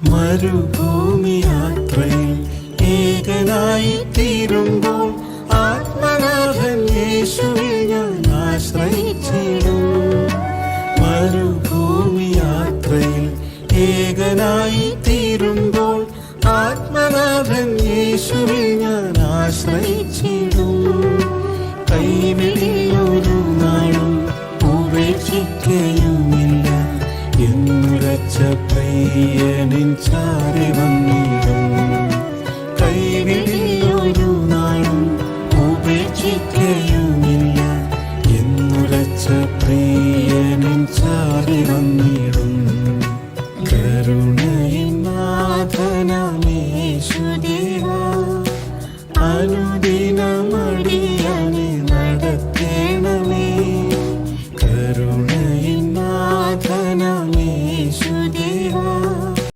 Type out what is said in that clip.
മരുഭൂമി യാത്രയിൽ ഏകനായി തീരുമ്പോൾ ആത്മനാഥൻ യേശുവിൽ ഞാൻ ആശ്രയിച്ചിടും. മരുഭൂമി യാത്രയിൽ ഏകനായി തീരുമ്പോൾ ആത്മനാഥൻ യേശുവിൽ ഞാൻ ആശ്രയിച്ചിടും. കൈവിടിയൊരു നാളും ഉപേക്ഷിക്കുകയുമില്ല എന്നുരച്ച പയ്യനിൻ ചാരി വന്നു